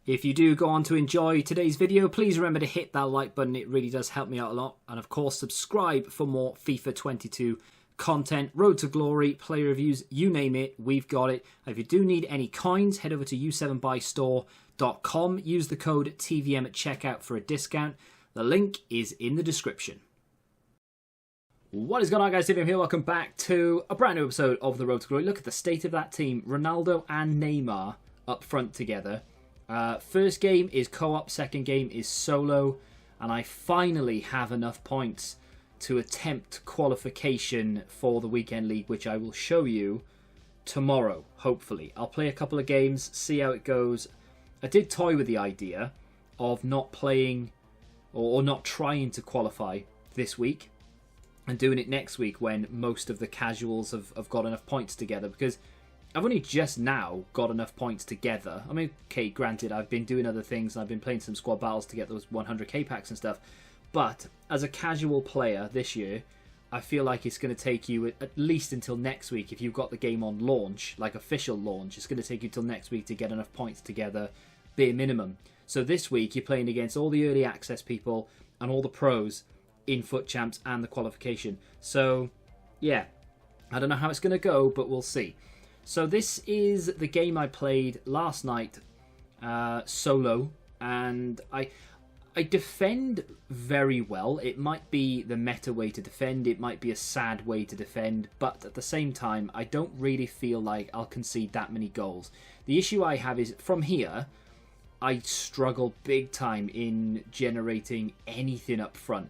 If you do go on to enjoy today's video, please remember to hit that like button. It really does help me out a lot. And of course, subscribe for more FIFA 22 content, Road to Glory, play reviews, you name it, we've got it. If you do need any coins, head over to u7buystore.com. Use the code TVM at checkout for a discount. The link is in the description. What is going on, guys? TVM here. Welcome back to a brand new episode of the Road to Glory. Look at the state of that team. Ronaldo and Neymar up front together. First game is co-op, second game is solo, and I finally have enough points to attempt qualification for the weekend league, which I will show you tomorrow, hopefully. I'll play a couple of games, see how it goes. I did toy with the idea of not playing or not trying to qualify this week and doing it next week when most of the casuals have got enough points together, because I've only just now got enough points together. I mean, okay, granted, I've been doing other things and I've been playing some squad battles to get those 100k packs and stuff. But as a casual player this year, I feel like it's going to take you at least until next week. If you've got the game on launch, like official launch, it's going to take you till next week to get enough points together, bare minimum. So this week, you're playing against all the early access people and all the pros in Foot Champs and the qualification. So, yeah, I don't know how it's going to go, but we'll see. So this is the game I played last night, solo, and I defend very well. It might be the meta way to defend, it might be a sad way to defend, but at the same time, I don't really feel like I'll concede that many goals. The issue I have is, from here, I struggle big time in generating anything up front.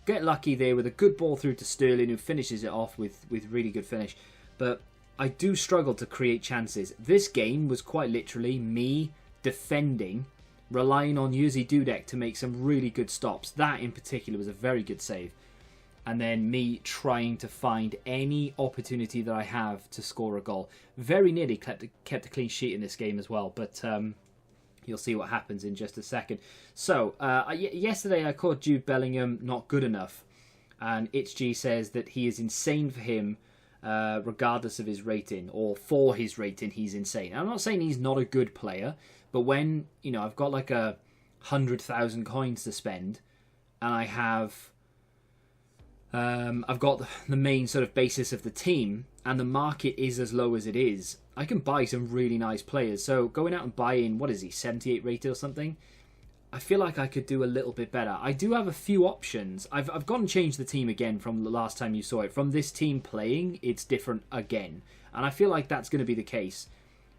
Get lucky there with a good ball through to Sterling, who finishes it off with really good finish, but I do struggle to create chances. This game was quite literally me defending, relying on Jerzy Dudek to make some really good stops. That in particular was a very good save. And then me trying to find any opportunity that I have to score a goal. Very nearly kept a clean sheet in this game as well, but you'll see what happens in just a second. So, yesterday I called Jude Bellingham not good enough, and ItchG says that he is insane for him, regardless of his rating, or for his rating he's insane. I'm not saying he's not a good player, but when, you know, I've got like 100,000 coins to spend, and I have I've got the main sort of basis of the team, and the market is as low as it is, I can buy some really nice players. So going out and buying, what is he, 78 rated or something, I feel like I could do a little bit better. I do have a few options. I've gone and changed the team again from the last time you saw it. From this team playing, it's different again. And I feel like that's going to be the case.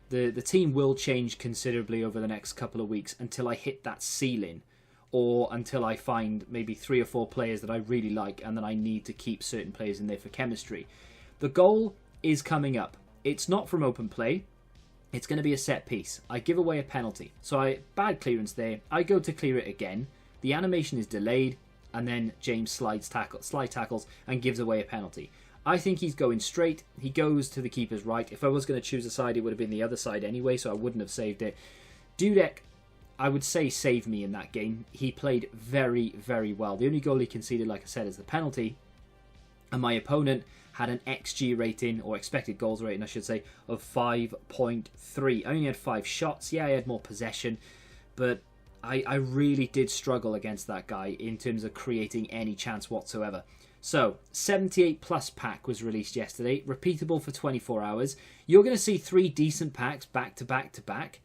The team will change considerably over the next couple of weeks until I hit that ceiling. Or until I find maybe 3 or 4 players that I really like and then I need to keep certain players in there for chemistry. The goal is coming up. It's not from open play. It's going to be a set piece. I give away a penalty. So bad clearance there. I go to clear it again. The animation is delayed. And then James slide tackles and gives away a penalty. I think he's going straight. He goes to the keeper's right. If I was going to choose a side, it would have been the other side anyway. So I wouldn't have saved it. Dudek, I would say, saved me in that game. He played very, very well. The only goal he conceded, like I said, is the penalty. And my opponent had an XG rating, or expected goals rating, I should say, of 5.3. I only had 5 shots. Yeah, I had more possession, but I really did struggle against that guy in terms of creating any chance whatsoever. So, 78 plus pack was released yesterday, repeatable for 24 hours. You're going to see 3 decent packs back to back to back,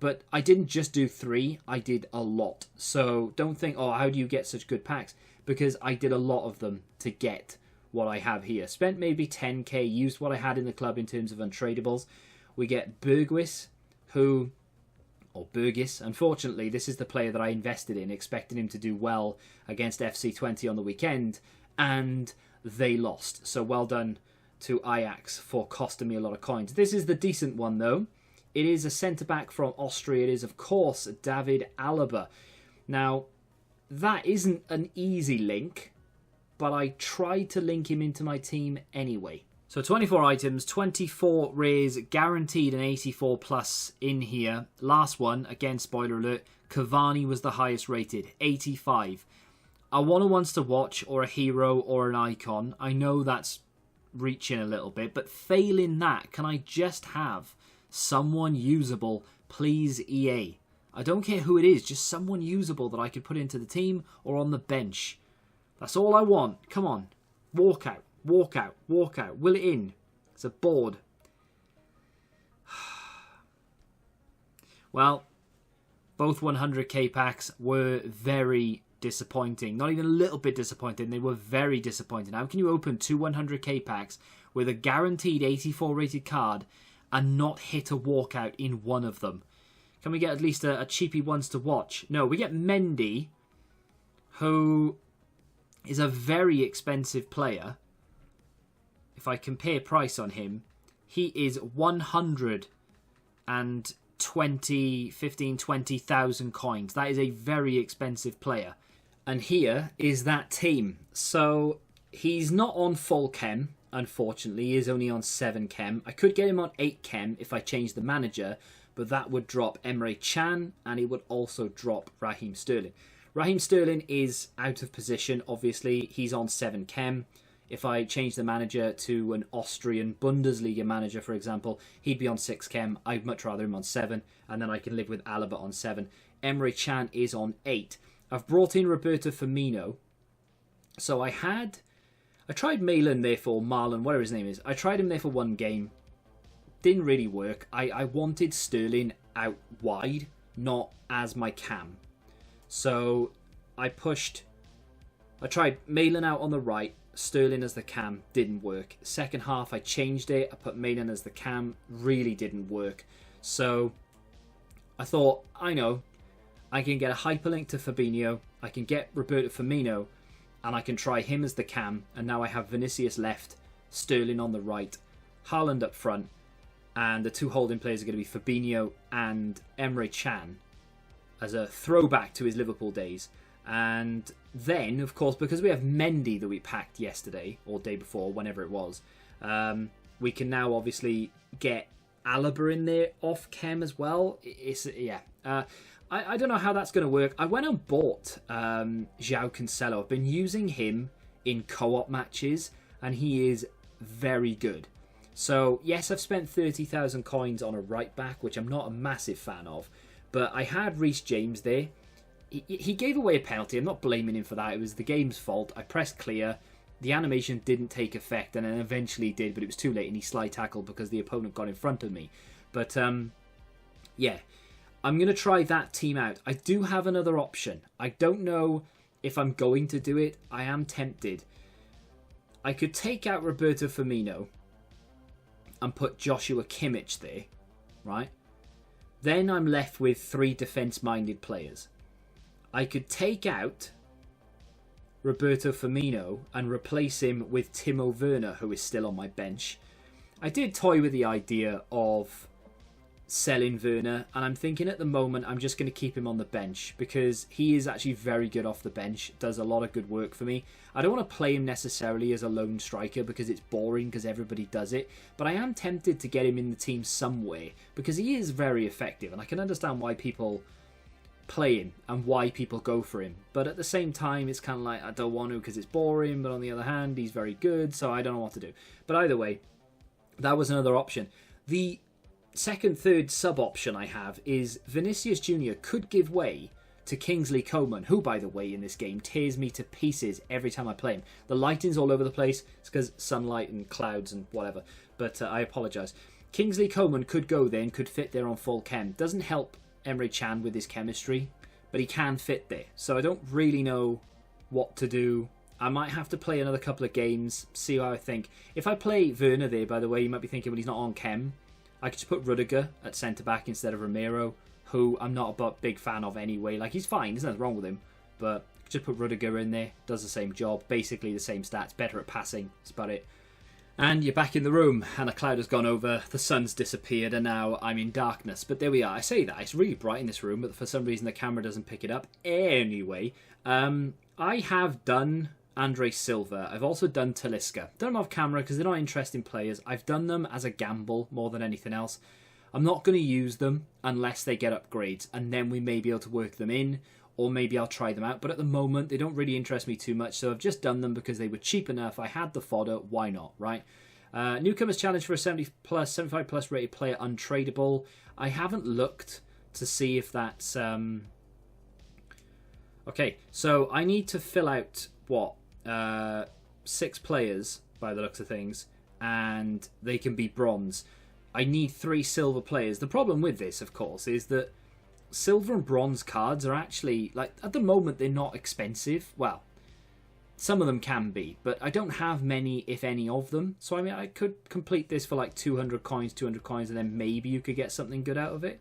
but I didn't just do 3, I did a lot. So, don't think, oh, how do you get such good packs? Because I did a lot of them to get what I have here. Spent maybe 10k, used what I had in the club in terms of untradables. We get Burgess, unfortunately, this is the player that I invested in, expecting him to do well against FC20 on the weekend, and they lost. So well done to Ajax for costing me a lot of coins. This is the decent one, though. It is a centre-back from Austria. It is, of course, David Alaba. Now, that isn't an easy link, but I tried to link him into my team anyway. So 24 items, 24 rares, guaranteed an 84 plus in here. Last one, again, spoiler alert, Cavani was the highest rated, 85. A one-on-ones to watch, or a hero, or an icon. I know that's reaching a little bit, but failing that, can I just have someone usable, please, EA? I don't care who it is, just someone usable that I could put into the team or on the bench. That's all I want. Come on. Walk out, walk out, walk out. Will it in? It's a board. Well, both 100k packs were very disappointing. Not even a little bit disappointing. They were very disappointing. How can you open two 100k packs with a guaranteed 84 rated card and not hit a walkout in one of them? Can we get at least a cheapy ones to watch? No, we get Mendy, who is a very expensive player. If I compare price on him, he is 20,000 coins. That is a very expensive player. And here is that team. So he's not on full chem, unfortunately. He is only on 7 chem. I could get him on 8 chem if I changed the manager, but that would drop Emre Can, and it would also drop Raheem Sterling. Raheem Sterling is out of position, obviously. He's on 7 chem. If I change the manager to an Austrian Bundesliga manager, for example, he'd be on 6 chem. I'd much rather him on 7, and then I can live with Alaba on 7. Emre Can is on 8. I've brought in Roberto Firmino. So I tried Marlon there for Marlon, whatever his name is. I tried him there for one game. Didn't really work. I wanted Sterling out wide, not as my cam. So I tried Marlon out on the right, Sterling as the cam, didn't work. Second half I changed it, I put Marlon as the cam, really didn't work. So I thought, I know, I can get a hyperlink to Fabinho, I can get Roberto Firmino, and I can try him as the cam, and now I have Vinicius left, Sterling on the right, Haaland up front, and the two holding players are going to be Fabinho and Emre Can as a throwback to his Liverpool days. And then, of course, because we have Mendy that we packed yesterday, or day before, whenever it was, we can now obviously get Alaba in there off chem as well. I don't know how that's going to work. I went and bought João Cancelo. I've been using him in co-op matches, and he is very good. So, yes, I've spent 30,000 coins on a right back, which I'm not a massive fan of. But I had Reece James there. He gave away a penalty. I'm not blaming him for that. It was the game's fault. I pressed clear. The animation didn't take effect, and then eventually did, but it was too late, and he slide tackled because the opponent got in front of me. But, yeah. I'm going to try that team out. I do have another option. I don't know if I'm going to do it. I am tempted. I could take out Roberto Firmino and put Joshua Kimmich there, right? Then I'm left with 3 defence-minded players. I could take out Roberto Firmino and replace him with Timo Werner, who is still on my bench. I did toy with the idea of selling Werner, and I'm thinking at the moment I'm just going to keep him on the bench because he is actually very good off the bench, does a lot of good work for me. I don't want to play him necessarily as a lone striker because it's boring because everybody does it, but I am tempted to get him in the team somewhere because he is very effective, and I can understand why people play him and why people go for him, but at the same time it's kind of like I don't want to because it's boring, but on the other hand he's very good, so I don't know what to do. But either way, that was another option. The third sub option I have is Vinicius Jr. could give way to Kingsley Coman, who, by the way, in this game tears me to pieces every time I play him. The lighting's all over the place. It's because sunlight and clouds and whatever, but I apologise. Kingsley Coman could go there and could fit there on full chem. Doesn't help Emre Can with his chemistry, but he can fit there. So I don't really know what to do. I might have to play another couple of games, see how I think. If I play Werner there, by the way, you might be thinking, well, he's not on chem. I could just put Rudiger at centre-back instead of Romero, who I'm not a big fan of anyway. Like, he's fine, there's nothing wrong with him, but just put Rudiger in there, does the same job, basically the same stats, better at passing, that's about it. And you're back in the room, and a cloud has gone over, the sun's disappeared, and now I'm in darkness. But there we are. I say that, it's really bright in this room, but for some reason the camera doesn't pick it up. Anyway, I have done Andre Silva. I've also done Talisca. Done them off camera because they're not interesting players. I've done them as a gamble more than anything else. I'm not going to use them unless they get upgrades, and then we may be able to work them in, or maybe I'll try them out. But at the moment, they don't really interest me too much, so I've just done them because they were cheap enough. I had the fodder, why not, right? Newcomers challenge for a 75 plus rated player untradeable. I haven't looked to see if that's... Okay, so I need to fill out, what, 6 players, by the looks of things, and they can be bronze. I need 3 silver players. The problem with this, of course, is that silver and bronze cards are actually, like, at the moment, they're not expensive. Well, some of them can be, but I don't have many, if any, of them. So, I mean, I could complete this for, like, 200 coins, and then maybe you could get something good out of it.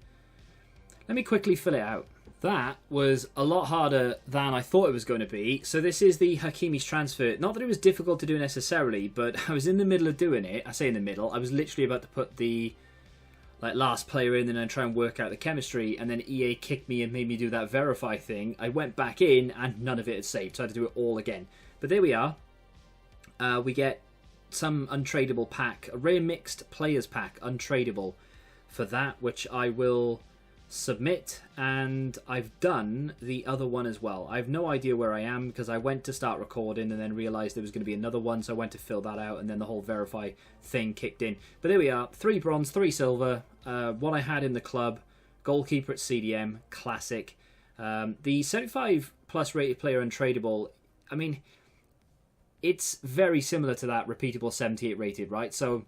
Let me quickly fill it out. That was a lot harder than I thought it was going to be. So this is the Hakimi's transfer. Not that it was difficult to do necessarily, but I was in the middle of doing it. I say in the middle. I was literally about to put the last player in and then try and work out the chemistry, and then EA kicked me and made me do that verify thing. I went back in and none of it had saved, so I had to do it all again. But there we are. We get some untradeable pack. A rare mixed players pack, untradeable for that, which I will submit, and I've done the other one as well. I have no idea where I am because I went to start recording and then realised there was going to be another one, so I went to fill that out and then the whole verify thing kicked in. But there we are, 3 bronze, 3 silver, what I had in the club, goalkeeper at CDM, classic. The 75 plus rated player untradeable, I mean, it's very similar to that repeatable 78 rated, right? So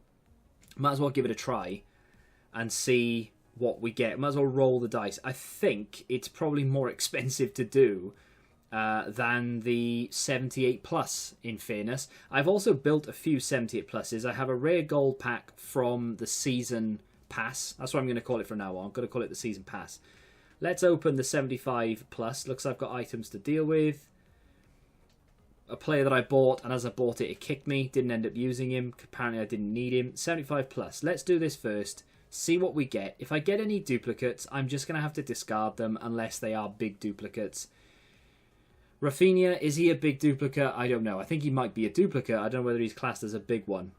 might as well give it a try and see what we get. Might as well roll the dice. I think it's probably more expensive to do than the 78 plus, in fairness. I've also built a few 78 pluses. I have a rare gold pack from the season pass. That's what I'm going to call it from now on. I'm going to call it the season pass. Let's open the 75 plus. Looks like I've got items to deal with. A player that I bought, and as I bought it, it kicked me. Didn't end up using him. Apparently I didn't need him. 75 plus. Let's do this first. See what we get. If I get any duplicates, I'm just going to have to discard them unless they are big duplicates. Rafinha, is he a big duplicate? I don't know. I think he might be a duplicate. I don't know whether he's classed as a big one.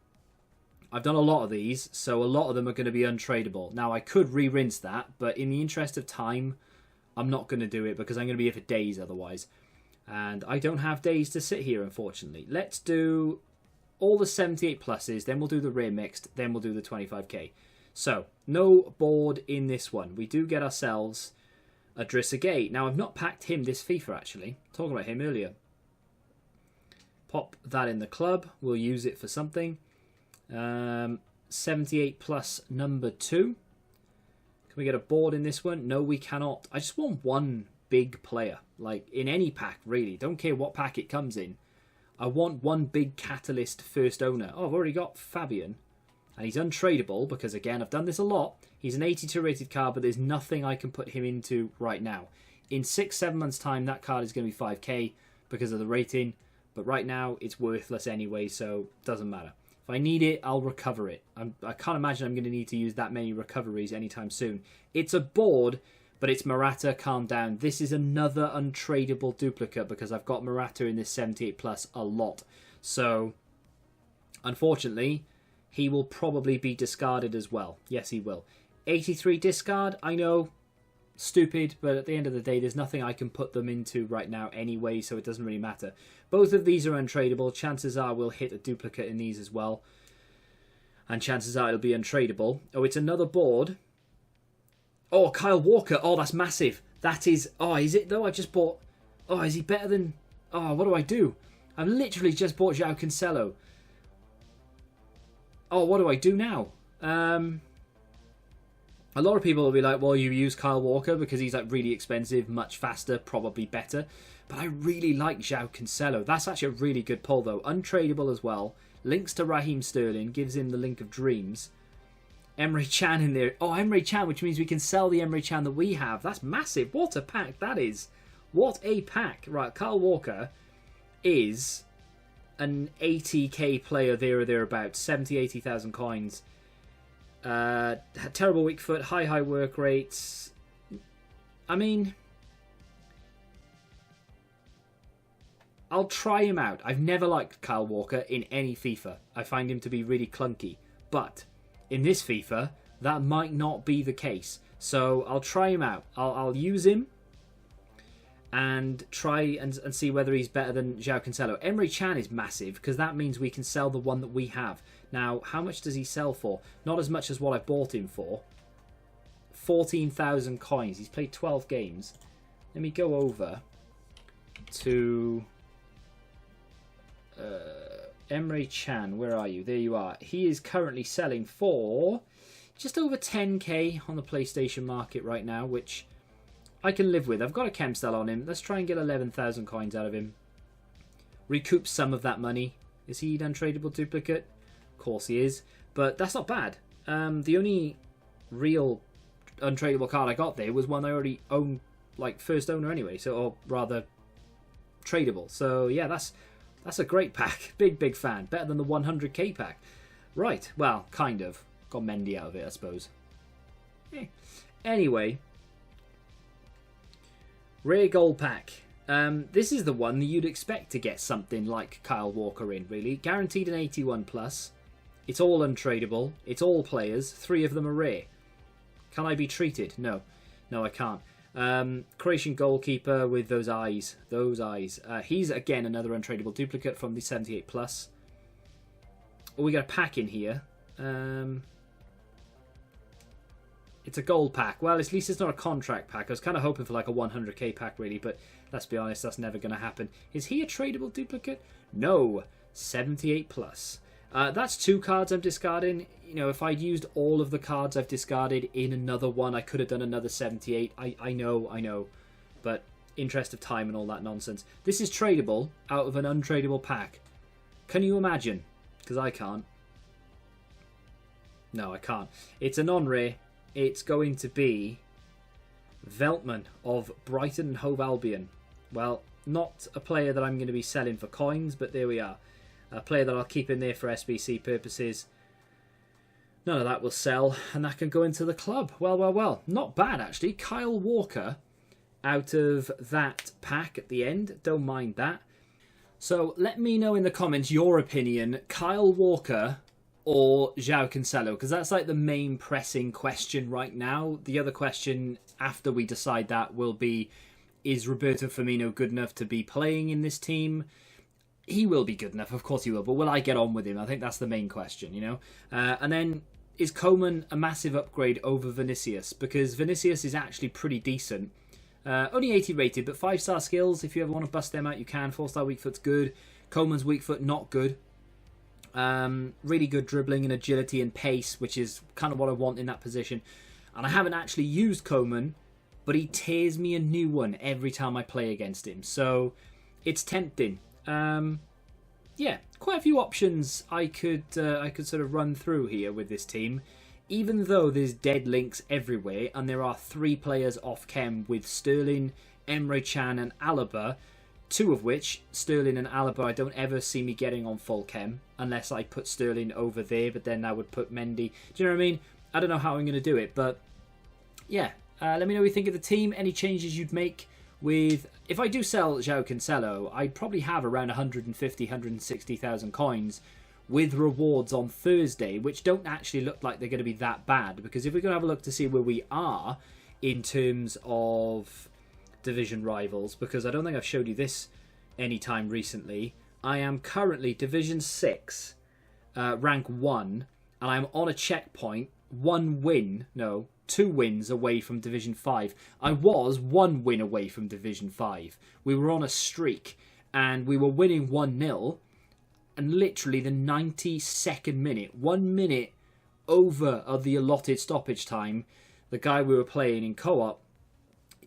I've done a lot of these, so a lot of them are going to be untradeable. Now, I could re-rinse that, but in the interest of time, I'm not going to do it because I'm going to be here for days otherwise. And I don't have days to sit here, unfortunately. Let's do all the 78 pluses, then we'll do the rare mixed, then we'll do the 25k. So, no board in this one. We do get ourselves a Drissagate. Now, I've not packed him this FIFA, actually. Talking about him earlier. Pop that in the club. We'll use it for something. 78 plus number 2. Can we get a board in this one? No, we cannot. I just want one big player. Like, in any pack, really. Don't care what pack it comes in. I want one big catalyst first owner. Oh, I've already got Fabian. And he's untradeable because, again, I've done this a lot. He's an 82 rated card, but there's nothing I can put him into right now. In 6-7 months' time, that card is going to be 5k because of the rating. But right now, it's worthless anyway, so it doesn't matter. If I need it, I'll recover it. I can't imagine I'm going to need to use that many recoveries anytime soon. It's a board, but it's Morata. Calm down. This is another untradeable duplicate because I've got Morata in this 78 plus a lot. So, unfortunately, he will probably be discarded as well. Yes, he will. 83 discard, I know, stupid, but at the end of the day, there's nothing I can put them into right now anyway, so it doesn't really matter. Both of these are untradeable. Chances are we'll hit a duplicate in these as well. And chances are it'll be untradeable. Oh, it's another board. Oh, Kyle Walker. Oh, that's massive. That is... Oh, is it though? I just bought... Oh, is he better than... Oh, what do I do? I've literally just bought João Cancelo. Oh, what do I do now? A lot of people will be like, well, you use Kyle Walker because he's like really expensive, much faster, probably better. But I really like João Cancelo. That's actually a really good pull, though. Untradeable as well. Links to Raheem Sterling. Gives him the link of dreams. Emre Can in there. Oh, Emre Can, which means we can sell the Emre Can that we have. That's massive. What a pack that is. What a pack. Right, Kyle Walker is an 80k player there or thereabouts. 70, 80,000 coins. Terrible weak foot, high work rates. I mean, I'll try him out. I've never liked Kyle Walker in any FIFA. I find him to be really clunky. But in this FIFA, that might not be the case. So I'll try him out. I'll use him and try and see whether he's better than João Cancelo. Emre Can is massive because that means we can sell the one that we have. Now, how much does he sell for? Not as much as what I bought him for. 14,000 coins. He's played 12 games. Let me go over to Emre Can. Where are you? There you are. He is currently selling for just over 10k on the PlayStation market right now, which I can live with. I've got a chem style on him. Let's try and get 11,000 coins out of him. Recoup some of that money. Is he an untradeable duplicate? Of course he is. But that's not bad. The only real untradeable card I got there was one I already owned, like first owner anyway. So, or rather, tradable. So yeah, that's a great pack. Big fan. Better than the 100k pack. Right. Well, kind of. Got Mendy out of it, I suppose. Anyway. Rare gold pack. This is the one that you'd expect to get something like Kyle Walker in, really. Guaranteed an 81 plus. It's all untradeable. It's all players. 3 of them are rare. Can I be treated? No. No, I can't. Croatian goalkeeper with those eyes. Those eyes. He's, again, another untradeable duplicate from the 78 plus. Oh, we got a pack in here. It's a gold pack. Well, at least it's not a contract pack. I was kind of hoping for like a 100k pack, really, but let's be honest, that's never going to happen. Is he a tradable duplicate? No. 78 plus. That's 2 cards I'm discarding. You know, if I'd used all of the cards I've discarded in another one, I could have done another 78. I know. But interest of time and all that nonsense. This is tradable out of an untradeable pack. Can you imagine? Because I can't. No, I can't. It's a non-rare. It's going to be Veltman of Brighton and Hove Albion. Well, not a player that I'm going to be selling for coins, but there we are. A player that I'll keep in there for SBC purposes. None of that will sell, and that can go into the club. Well. Not bad, actually. Kyle Walker out of that pack at the end. Don't mind that. So let me know in the comments your opinion. Kyle Walker or João Cancelo, because that's like the main pressing question right now. The other question after we decide that will be, is Roberto Firmino good enough to be playing in this team? He will be good enough, of course he will, but will I get on with him? I think that's the main question, you know? And then, is Coman a massive upgrade over Vinicius? Because Vinicius is actually pretty decent. Only 80 rated, but 5-star skills. If you ever want to bust them out, you can. 4-star weak foot's good. Coman's weak foot, not good. Really good dribbling and agility and pace, which is kind of what I want in that position. And I haven't actually used Coman, but he tears me a new one every time I play against him. So it's tempting. Yeah, quite a few options I could sort of run through here with this team. Even though there's dead links everywhere, and there are 3 players off chem with Sterling, Emre Can, and Alaba. 2 of which, Sterling and Alaba, I don't ever see me getting on full chem unless I put Sterling over there, but then I would put Mendy. Do you know what I mean? I don't know how I'm going to do it, but yeah. Let me know what you think of the team. Any changes you'd make with... If I do sell João Cancelo, I'd probably have around 150, 160,000 coins with rewards on Thursday, which don't actually look like they're going to be that bad, because if we're going to have a look to see where we are in terms of division rivals, because I don't think I've showed you this anytime recently. I am currently Division 6, rank 1, and I'm on a checkpoint, 2 wins away from Division 5. I was 1 win away from Division 5. We were on a streak, and we were winning 1-0, and literally the 92nd minute, 1 minute over of the allotted stoppage time, the guy we were playing in co-op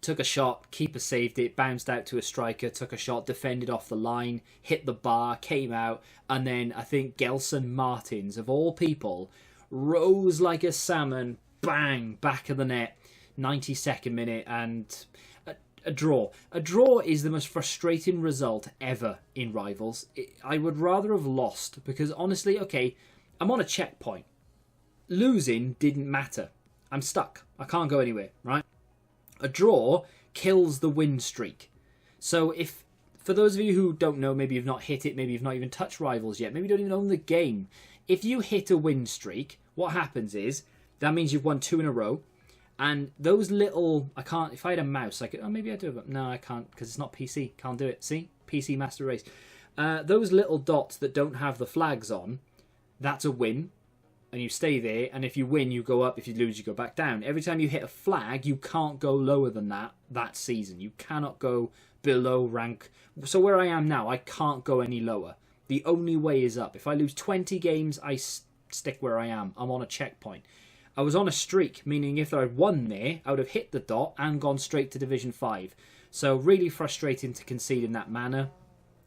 took a shot, keeper saved it, bounced out to a striker, took a shot, defended off the line, hit the bar, came out, and then I think Gelson Martins, of all people, rose like a salmon, bang, back of the net, 92nd minute, and a draw. A draw is the most frustrating result ever in Rivals. I would rather have lost, because honestly, okay, I'm on a checkpoint. Losing didn't matter. I'm stuck. I can't go anywhere, right? A draw kills the win streak. So if, for those of you who don't know, maybe you've not hit it, maybe you've not even touched Rivals yet, maybe you don't even own the game. If you hit a win streak, what happens is, that means you've won 2 in a row, and those little, I can't, if I had a mouse, I could, oh maybe I do, but no I can't, because it's not PC, can't do it, see? PC Master Race. Those little dots that don't have the flags on, that's a win. and you stay there, and if you win, you go up. If you lose, you go back down. Every time you hit a flag, you can't go lower than that season. You cannot go below rank. So where I am now, I can't go any lower. The only way is up. If I lose 20 games, I stick where I am. I'm on a checkpoint. I was on a streak, meaning if I had won there, I would have hit the dot and gone straight to Division 5. So really frustrating to concede in that manner.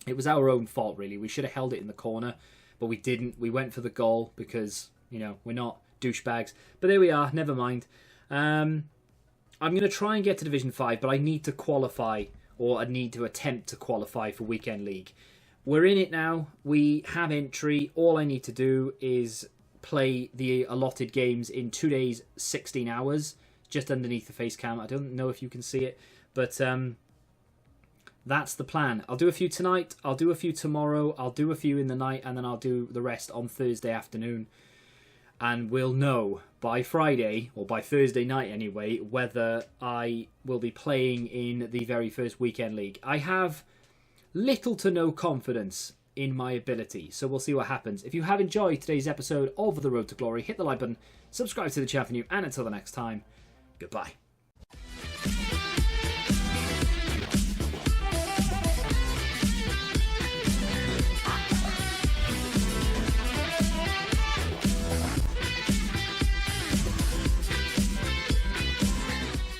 It was our own fault, really. We should have held it in the corner, but we didn't. We went for the goal because, you know, we're not douchebags. But there we are. Never mind. I'm going to try and get to Division 5, but I need to qualify, or I need to attempt to qualify for Weekend League. We're in it now. We have entry. All I need to do is play the allotted games in 2 days, 16 hours, just underneath the face cam. I don't know if you can see it, but that's the plan. I'll do a few tonight, I'll do a few tomorrow, I'll do a few in the night, and then I'll do the rest on Thursday afternoon. And we'll know by Friday, or by Thursday night anyway, whether I will be playing in the very first Weekend League. I have little to no confidence in my ability, so we'll see what happens. If you have enjoyed today's episode of The Road to Glory, hit the like button, subscribe to the channel for new, and until the next time, goodbye.